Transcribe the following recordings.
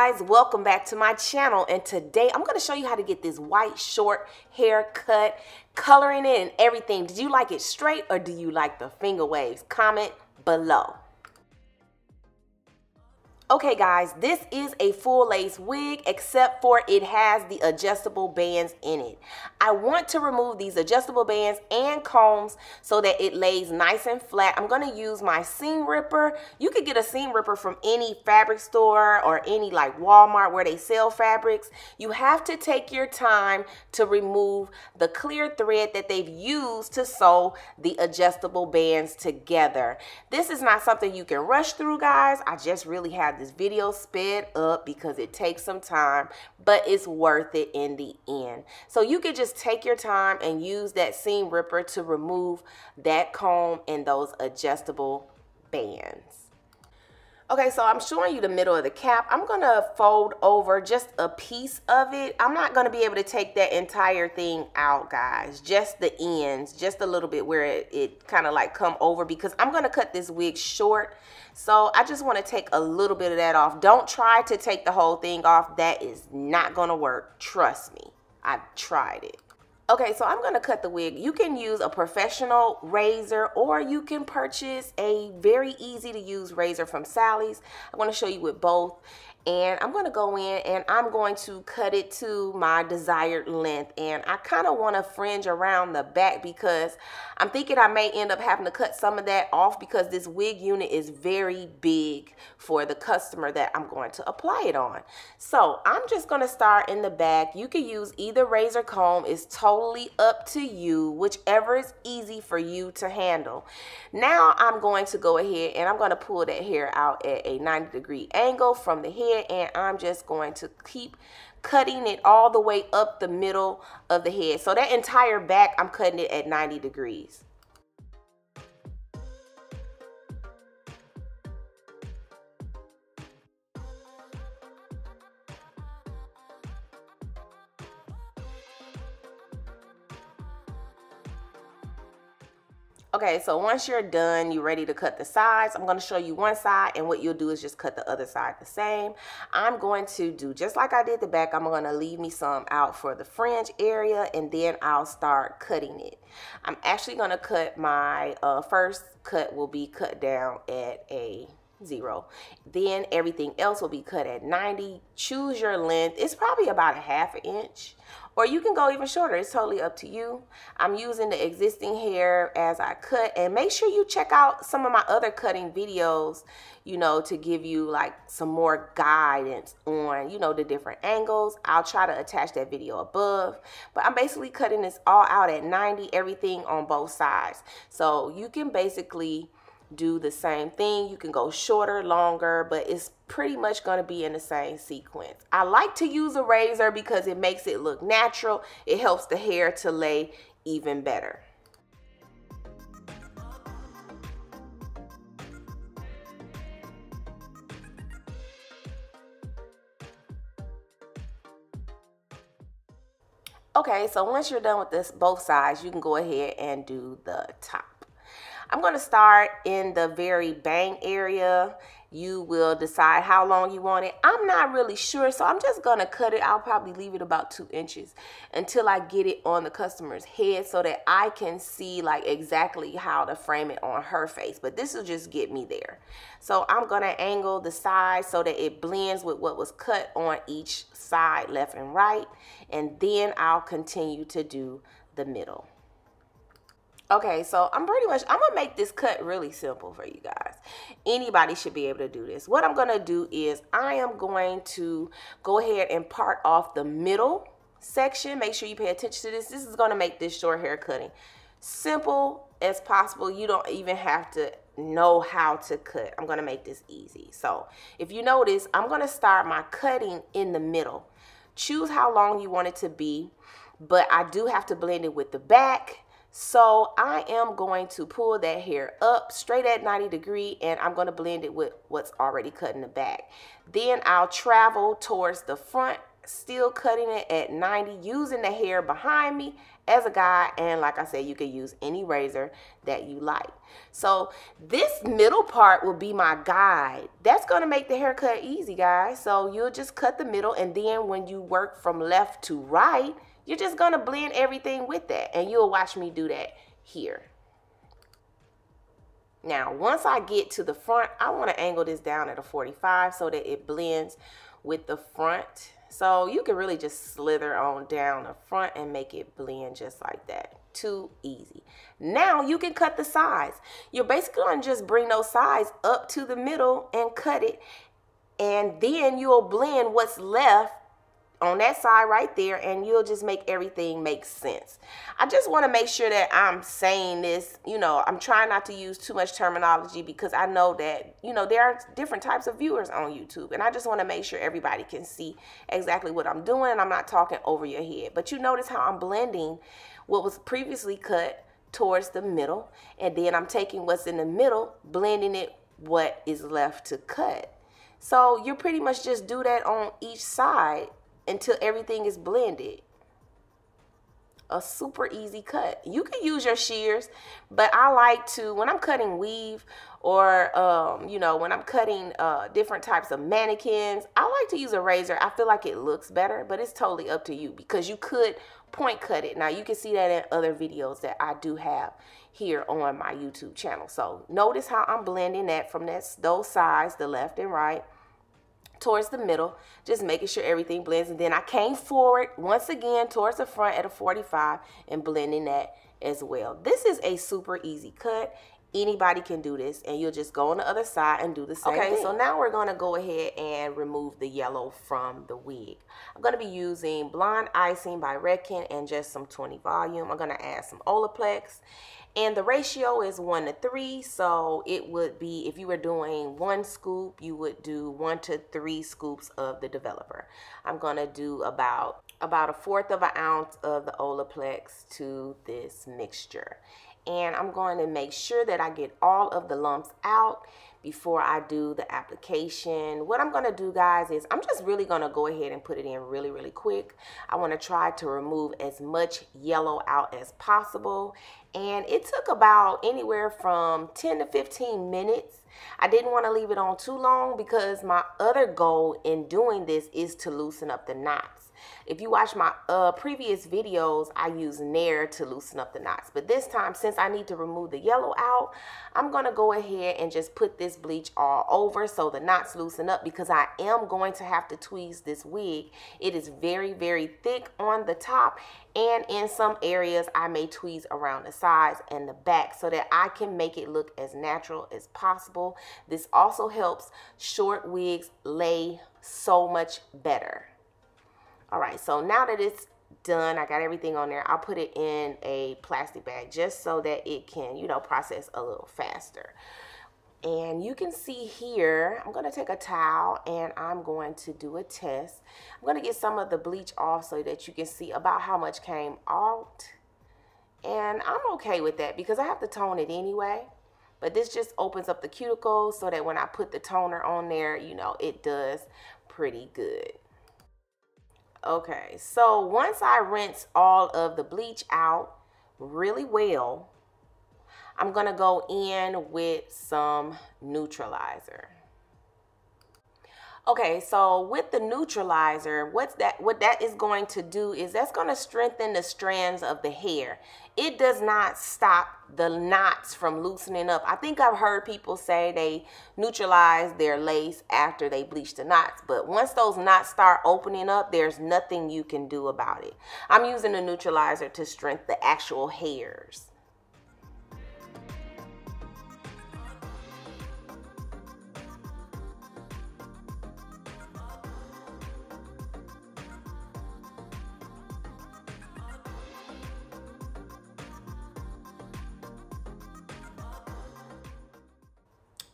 guys, welcome back to my channel, and today I'm going to show you how to get this white short haircut, coloring it and everything. Did you like it straight or do you like the finger waves? Comment below. Okay guys, this is a full lace wig except for it has the adjustable bands in it. I want to remove these adjustable bands and combs so that it lays nice and flat. I'm going to use my seam ripper. You could get a seam ripper from any fabric store or any like Walmart where they sell fabrics. You have to take your time to remove the clear thread that they've used to sew the adjustable bands together. This is not something you can rush through, guys. I just really have this video sped up because it takes some time, but it's worth it in the end. So you can just take your time and use that seam ripper to remove that comb and those adjustable bands. Okay, so I'm showing you the middle of the cap. I'm gonna fold over just a piece of it. I'm not gonna be able to take that entire thing out, guys. Just the ends, just a little bit where it kind of like come over, because I'm gonna cut this wig short. So I just want to take a little bit of that off. Don't try to take the whole thing off. That is not gonna work. Trust me, I've tried it. Okay, so I'm going to cut the wig. You can use a professional razor or you can purchase a very easy to use razor from Sally's. I'm going to show you with both. And I'm going to go in and I'm going to cut it to my desired length. And I kind of want to fringe around the back because I'm thinking I may end up having to cut some of that off because this wig unit is very big for the customer that I'm going to apply it on. So I'm just going to start in the back. You can use either razor comb. It's totally up to you, whichever is easy for you to handle. Now I'm going to go ahead and I'm going to pull that hair out at a 90-degree angle from the head. And I'm just going to keep cutting it all the way up the middle of the head. So that entire back, I'm cutting it at 90 degrees. Okay, so once you're done, you're ready to cut the sides. I'm going to show you one side, and what you'll do is just cut the other side the same. I'm going to do just like I did the back. I'm going to leave me some out for the fringe area, and then I'll start cutting it. I'm actually going to cut my first cut will be cut down at a 0. Then everything else will be cut at 90. Choose your length. It's probably about a ½ inch, or you can go even shorter. It's totally up to you. I'm using the existing hair as I cut, and make sure you check out some of my other cutting videos, you know, to give you like some more guidance on, you know, the different angles. I'll try to attach that video above, but I'm basically cutting this all out at 90, everything on both sides. So you can basically do the same thing. You can go shorter, longer, but it's pretty much going to be in the same sequence. I like to use a razor because it makes it look natural. It helps the hair to lay even better. Okay, so once you're done with this, both sides, you can go ahead and do the top. I'm going to start in the very bang area. You will decide how long you want it. I'm not really sure, so I'm just going to cut it. I'll probably leave it about 2 inches until I get it on the customer's head so that I can see like exactly how to frame it on her face. But this will just get me there. So I'm going to angle the side so that it blends with what was cut on each side, left and right. And then I'll continue to do the middle. Okay, so I'm gonna make this cut really simple for you guys. Anybody should be able to do this. What I'm gonna do is I am going to go ahead and part off the middle section. Make sure you pay attention to this. This is gonna make this short hair cutting simple as possible. You don't even have to know how to cut. I'm gonna make this easy. So if you notice, I'm gonna start my cutting in the middle. Choose how long you want it to be, but I do have to blend it with the back. So I am going to pull that hair up straight at 90 degrees, and I'm going to blend it with what's already cut in the back. Then I'll travel towards the front still cutting it at 90, using the hair behind me as a guide. And like I said, you can use any razor that you like. So this middle part will be my guide. That's going to make the haircut easy, guys. So you'll just cut the middle, and then when you work from left to right, you're just going to blend everything with that, and you'll watch me do that here. Now, once I get to the front, I want to angle this down at a 45 so that it blends with the front. So you can really just slither on down the front and make it blend just like that. Too easy. Now you can cut the sides. You're basically going to just bring those sides up to the middle and cut it. And then you'll blend what's left on that side right there, and you'll just make everything make sense. I just want to make sure that I'm saying this, you know, I'm trying not to use too much terminology, because I know that, you know, there are different types of viewers on YouTube, and I just want to make sure everybody can see exactly what I'm doing, and I'm not talking over your head. But you notice how I'm blending what was previously cut towards the middle, and then I'm taking what's in the middle, blending it what is left to cut. So you pretty much just do that on each side until everything is blended. A super easy cut. You can use your shears, but I like to, when I'm cutting weave, or you know, when I'm cutting different types of mannequins, I like to use a razor. I feel like it looks better, but it's totally up to you, because you could point cut it. Now you can see that in other videos that I do have here on my YouTube channel. So notice how I'm blending that from those sides, the left and right, towards the middle, just making sure everything blends. And then I came forward once again towards the front at a 45 and blending that as well. This is a super easy cut. Anybody can do this, and you'll just go on the other side and do the same thing. So now we're going to go ahead and remove the yellow from the wig. I'm going to be using Blonde Icing by Redken and just some 20 volume. I'm going to add some Olaplex. And the ratio is 1 to 3, so it would be, if you were doing 1 scoop, you would do 1 to 3 scoops of the developer. I'm going to do about 1/4 of an ounce of the Olaplex to this mixture. And I'm going to make sure that I get all of the lumps out before I do the application. What I'm going to do, guys, is I'm just really going to go ahead and put it in really, really quick. I want to try to remove as much yellow out as possible. And it took about anywhere from 10 to 15 minutes. I didn't want to leave it on too long, because my other goal in doing this is to loosen up the knots. If you watch my previous videos, I use Nair to loosen up the knots. But this time, since I need to remove the yellow out, I'm going to go ahead and just put this bleach all over so the knots loosen up, because I am going to have to tweeze this wig. It is very, very thick on the top, and in some areas I may tweeze around the sides and the back so that I can make it look as natural as possible. This also helps short wigs lay so much better. All right, so now that it's done, I got everything on there, I'll put it in a plastic bag just so that it can, you know, process a little faster. And you can see here, I'm going to take a towel and I'm going to do a test. I'm going to get some of the bleach off so that you can see about how much came out. And I'm okay with that, because I have to tone it anyway. But this just opens up the cuticles so that when I put the toner on there, you know, it does pretty good. Okay, so once I rinse all of the bleach out really well, I'm going to go in with some neutralizer. Okay, so with the neutralizer, what that is going to do is that's going to strengthen the strands of the hair. It does not stop the knots from loosening up. I think I've heard people say they neutralize their lace after they bleach the knots, but once those knots start opening up, there's nothing you can do about it. I'm using the neutralizer to strengthen the actual hairs.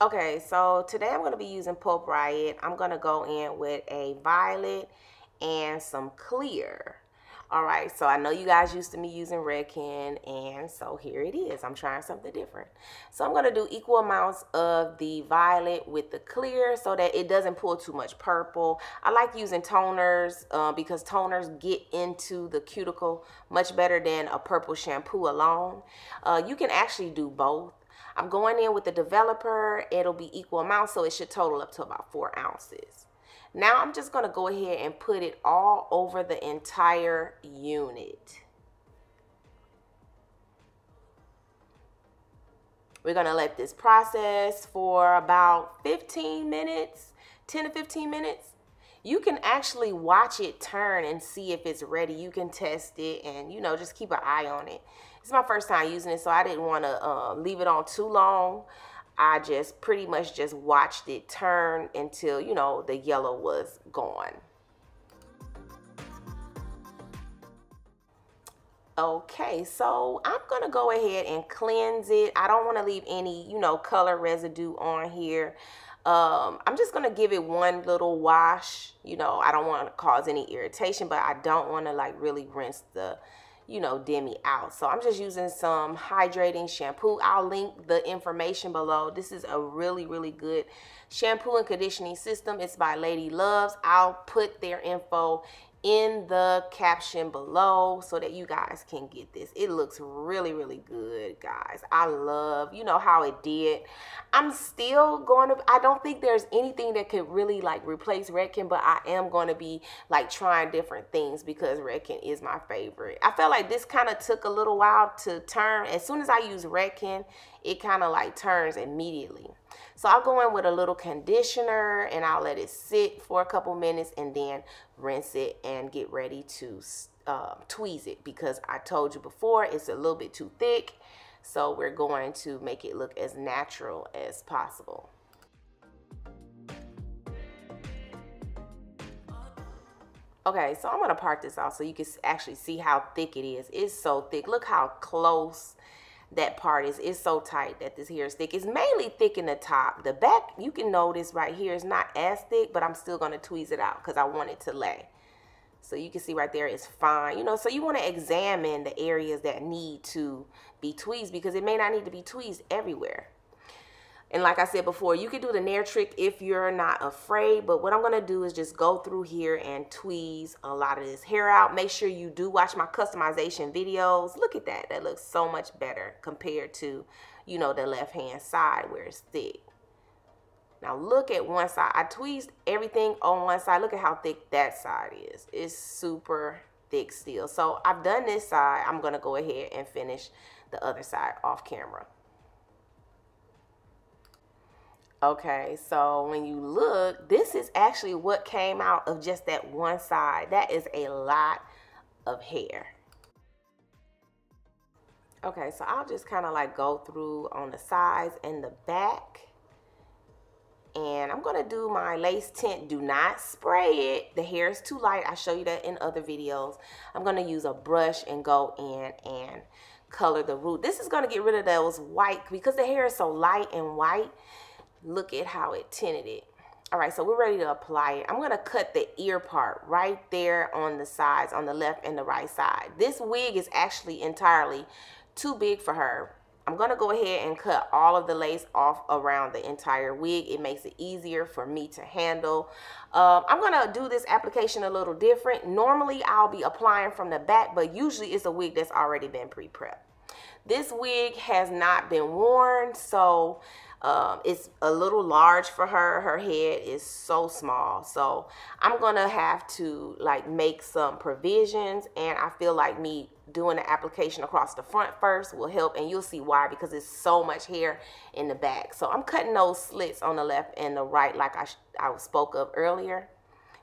Okay, so today I'm going to be using Pulp Riot. I'm going to go in with a violet and some clear. All right, so I know you guys used to me using Redken, and so here it is. I'm trying something different. So I'm going to do equal amounts of the violet with the clear so that it doesn't pull too much purple. I like using toners because toners get into the cuticle much better than a purple shampoo alone. You can actually do both. I'm going in with the developer. It'll be equal amounts, so it should total up to about 4 ounces. Now I'm just going to go ahead and put it all over the entire unit. We're going to let this process for about 15 minutes, 10 to 15 minutes. You can actually watch it turn and see if it's ready. You can test it and, you know, just keep an eye on it. It's my first time using it, so I didn't want to leave it on too long. I just pretty much just watched it turn until, you know, the yellow was gone. Okay, so I'm going to go ahead and cleanse it. I don't want to leave any, you know, color residue on here. I'm just going to give it one little wash. You know, I don't want to cause any irritation, but I don't want to like really rinse the, you know, demi out. So I'm just using some hydrating shampoo. I'll link the information below. This is a really, really good shampoo and conditioning system. It's by Lady Loves. I'll put their info in the caption below so that you guys can get this. It looks really, really good, guys. I love, you know, how it did. I'm still going to, I don't think there's anything that could really like replace Redken, but I am going to be like trying different things because Redken is my favorite. I felt like this kind of took a little while to turn. As soon as I use Redken, it kind of like turns immediately. So I'll go in with a little conditioner and I'll let it sit for a couple minutes and then rinse it and get ready to tweeze it, because I told you before it's a little bit too thick. So we're going to make it look as natural as possible. Okay, so I'm going to part this off so you can actually see how thick it is. It's so thick. Look how close that part is. It's so tight that this hair is thick. It's mainly thick in the top. The back, you can notice right here, is not as thick, but I'm still going to tweeze it out because I want it to lay. So you can see right there it's fine. You know, so you want to examine the areas that need to be tweezed because it may not need to be tweezed everywhere. And like I said before, you can do the nair trick if you're not afraid. But what I'm going to do is just go through here and tweeze a lot of this hair out. Make sure you do watch my customization videos. Look at that. That looks so much better compared to, you know, the left-hand side where it's thick. Now look at one side. I tweezed everything on one side. Look at how thick that side is. It's super thick still. So I've done this side. I'm going to go ahead and finish the other side off camera. Okay, so when you look, this is actually what came out of just that one side. That is a lot of hair. Okay, so I'll just kind of like go through on the sides and the back. And I'm going to do my lace tint. Do not spray it. The hair is too light. I show you that in other videos. I'm going to use a brush and go in and color the root. This is going to get rid of those white because the hair is so light and white. Look at how it tinted it. All right, so we're ready to apply it. I'm going to cut the ear part right there on the sides, on the left and the right side. This wig is actually entirely too big for her. I'm going to go ahead and cut all of the lace off around the entire wig. It makes it easier for me to handle. I'm going to do this application a little different. Normally, I'll be applying from the back, but usually it's a wig that's already been pre-prepped. This wig has not been worn, so it's a little large for her. Her head is so small, so I'm gonna have to like make some provisions, and I feel like me doing the application across the front first will help, and you'll see why, because it's so much hair in the back. So I'm cutting those slits on the left and the right like I spoke of earlier.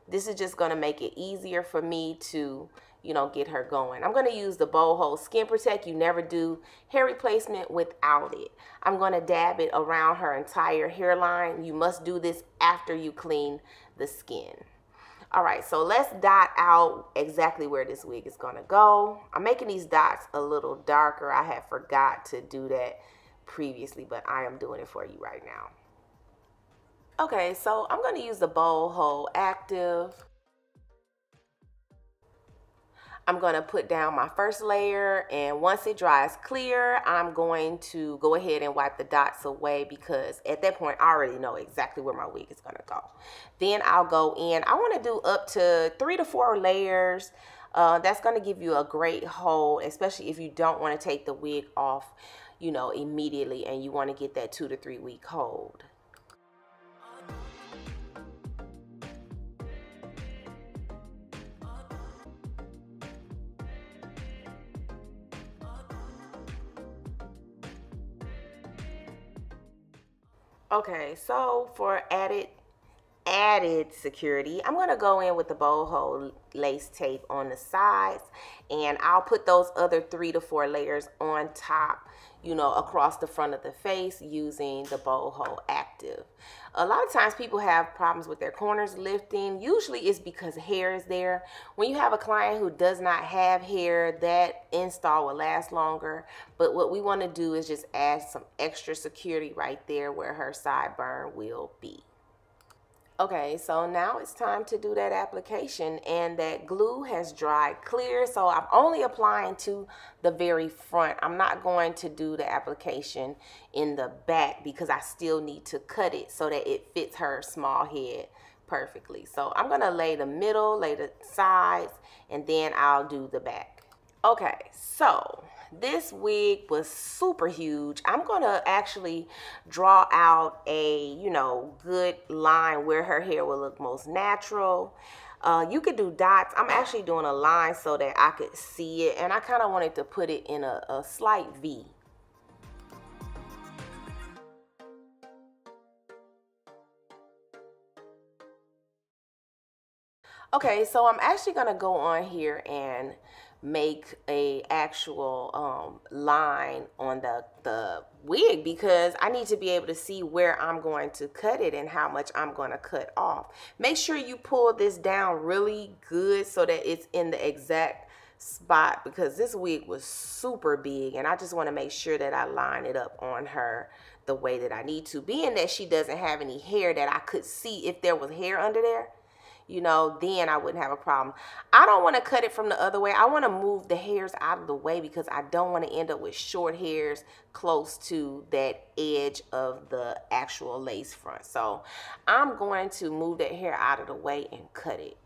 This is just gonna make it easier for me to, you know, get her going. I'm going to use the Boho Skin Protect. You never do hair replacement without it. I'm going to dab it around her entire hairline. You must do this after you clean the skin. All right, so let's dot out exactly where this wig is going to go. I'm making these dots a little darker. I had forgot to do that previously, but I am doing it for you right now. Okay, so I'm going to use the Boho Active. I'm going to put down my first layer, and once it dries clear, I'm going to go ahead and wipe the dots away, because at that point I already know exactly where my wig is going to go. Then I'll go in. I want to do up to 3 to 4 layers. That's going to give you a great hold, especially if you don't want to take the wig off, you know, immediately, and you want to get that 2 to 3 week hold. Okay, so for added security, I'm going to go in with the boho lace tape on the sides, and I'll put those other 3 to 4 layers on top, you know, across the front of the face using the boho active. A lot of times people have problems with their corners lifting. Usually it's because hair is there. When you have a client who does not have hair, that install will last longer. But what we want to do is just add some extra security right there where her sideburn will be. Okay, so now it's time to do that application, and that glue has dried clear, so I'm only applying to the very front. I'm not going to do the application in the back because I still need to cut it so that it fits her small head perfectly. So I'm going to lay the middle, lay the sides, and then I'll do the back. Okay, so this wig was super huge. I'm going to actually draw out a, you know, good line where her hair will look most natural. You could do dots. I'm actually doing a line so that I could see it, and I kind of wanted to put it in a slight V. Okay, so I'm actually going to go on here and make a actual line on the wig, because I need to be able to see where I'm going to cut it and how much I'm going to cut off. Make sure you pull this down really good so that it's in the exact spot, because this wig was super big and I just want to make sure that I line it up on her the way that I need to, being that she doesn't have any hair that I could see. If there was hair under there, you know, then I wouldn't have a problem. I don't want to cut it from the other way. I want to move the hairs out of the way because I don't want to end up with short hairs close to that edge of the actual lace front. So I'm going to move that hair out of the way and cut it.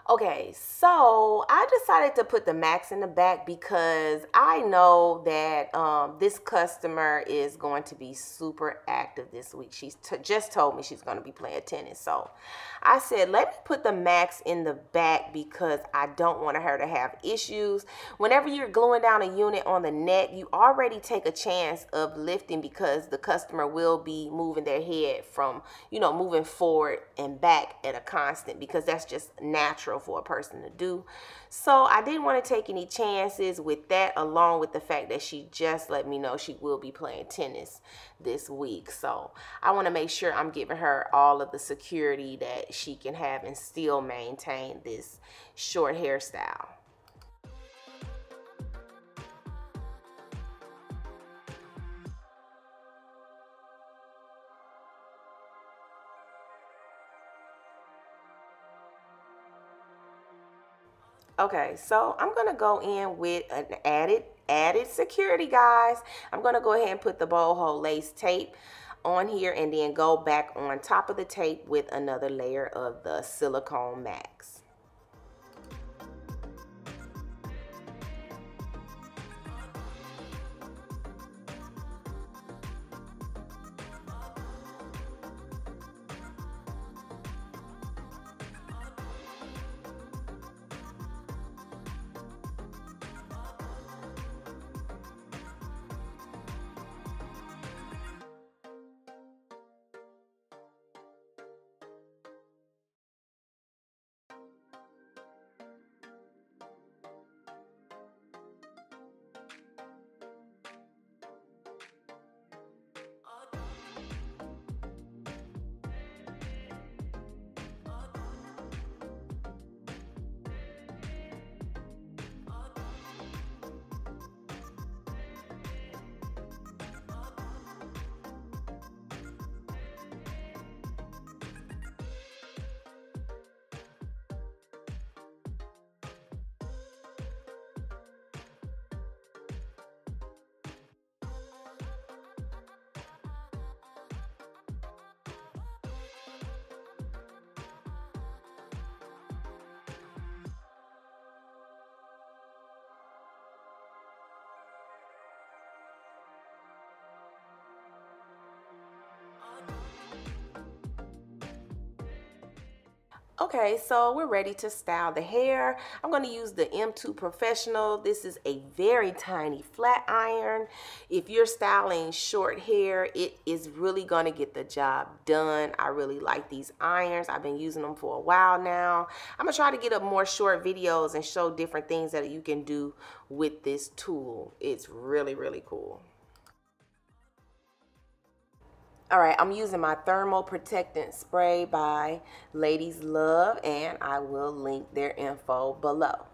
Okay, so I decided to put the Maxx in the back because I know that this customer is going to be super active this week. She's just told me she's going to be playing tennis. So I said, let me put the Maxx in the back because I don't want her to have issues. Whenever you're gluing down a unit on the neck, you already take a chance of lifting because the customer will be moving their head from, you know, moving forward and back at a constant, because that's just natural for a person to do. So I didn't want to take any chances with that, along with the fact that she just let me know she will be playing tennis this week. So I want to make sure I'm giving her all of the security that she can have and still maintain this short hairstyle. Okay, so I'm going to go in with an added security, guys. I'm going to go ahead and put the boho lace tape on here and then go back on top of the tape with another layer of the silicone Maxx. Okay, so we're ready to style the hair. I'm going to use the M2 Professional. This is a very tiny flat iron. If you're styling short hair, it is really going to get the job done. I really like these irons. I've been using them for a while now. I'm going to try to get up more short videos and show different things that you can do with this tool. It's really, really cool. All right, I'm using my thermal protectant spray by Ladies Love, and I will link their info below.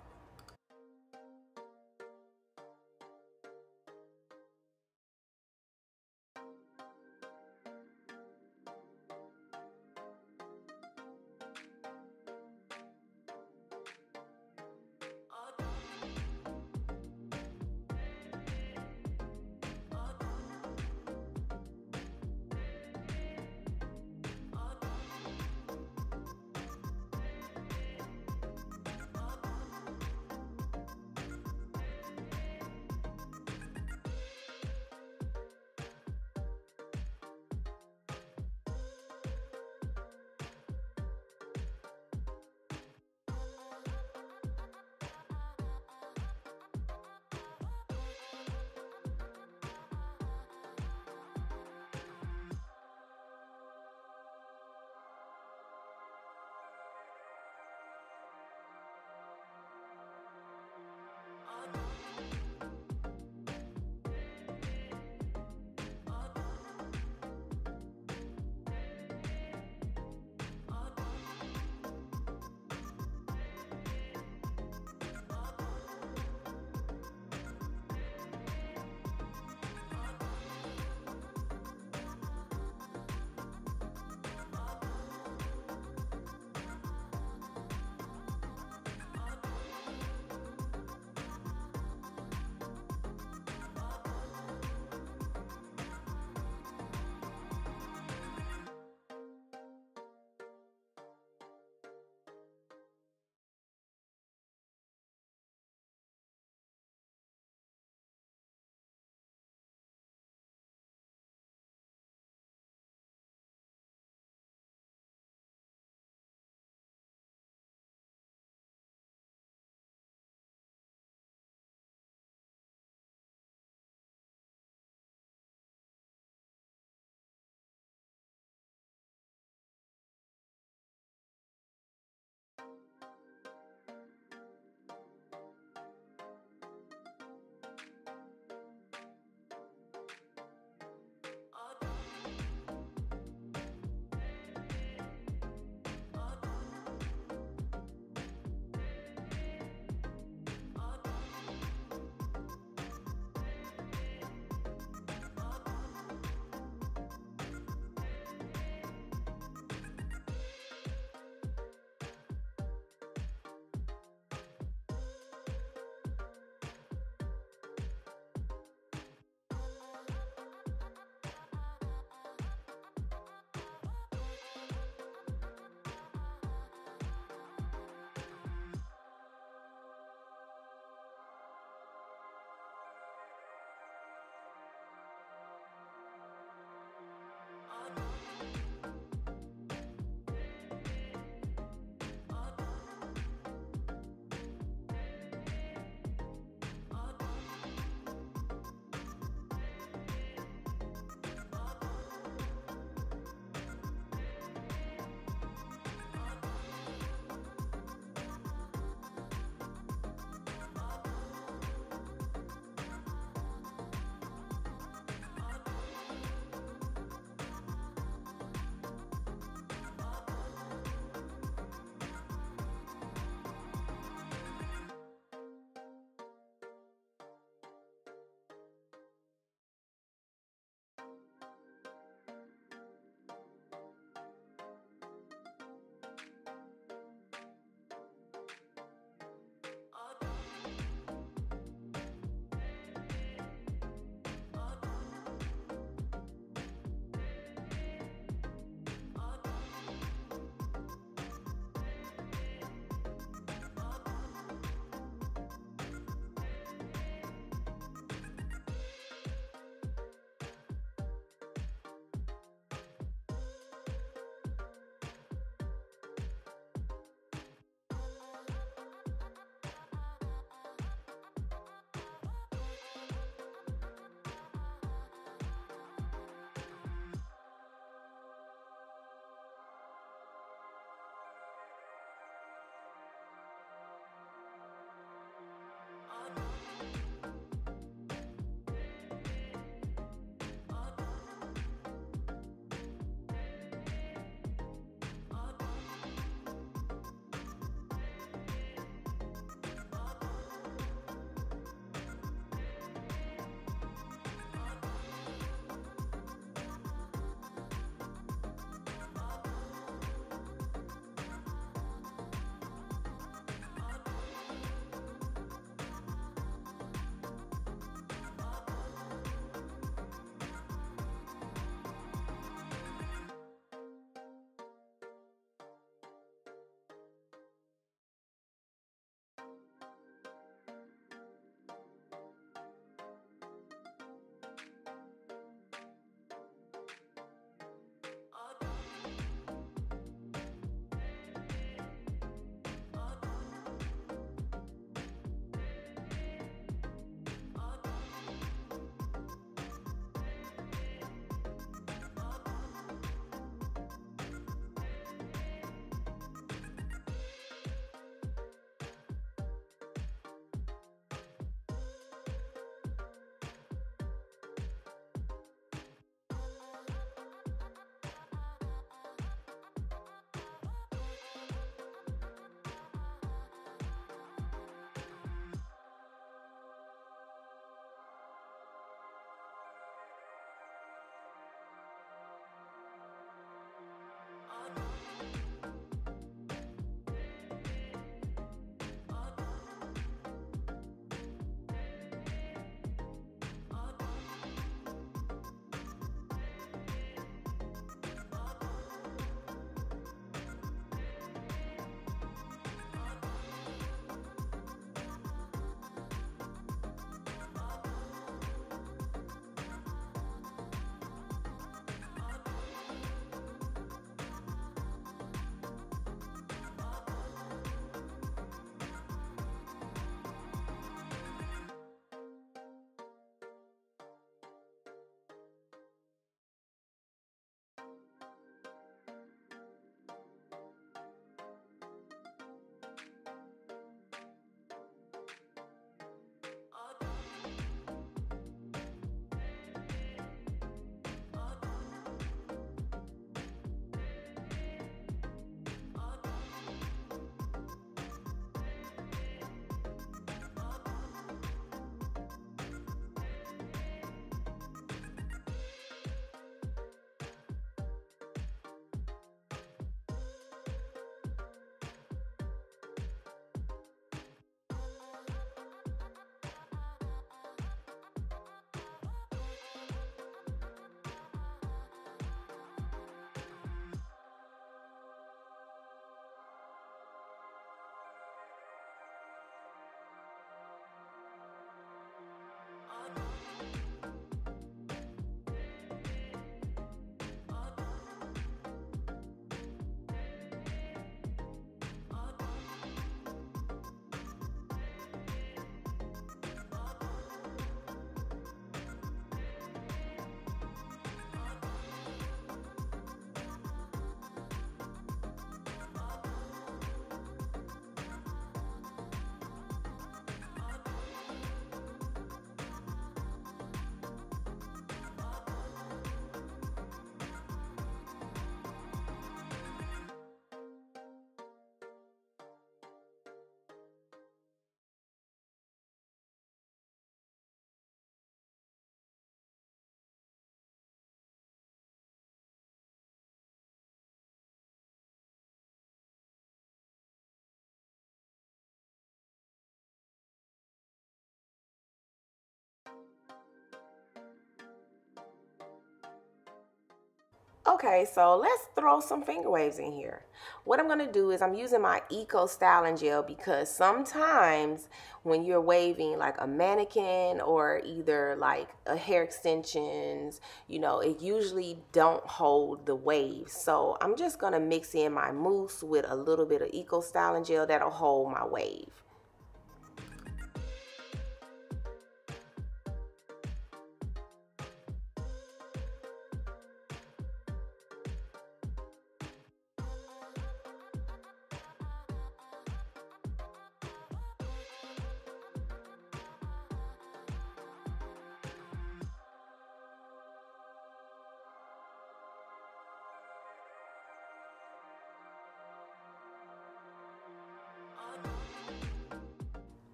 Okay, so let's throw some finger waves in here. What I'm going to do is I'm using my Eco Styling Gel because sometimes when you're waving like a mannequin or either like a hair extensions, you know, it usually don't hold the waves. So I'm just going to mix in my mousse with a little bit of Eco Styling Gel that'll hold my wave.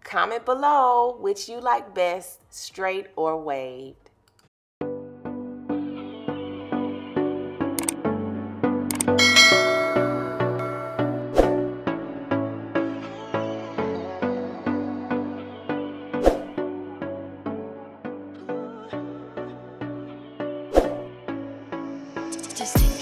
Comment below which you like best, straight or waved. Just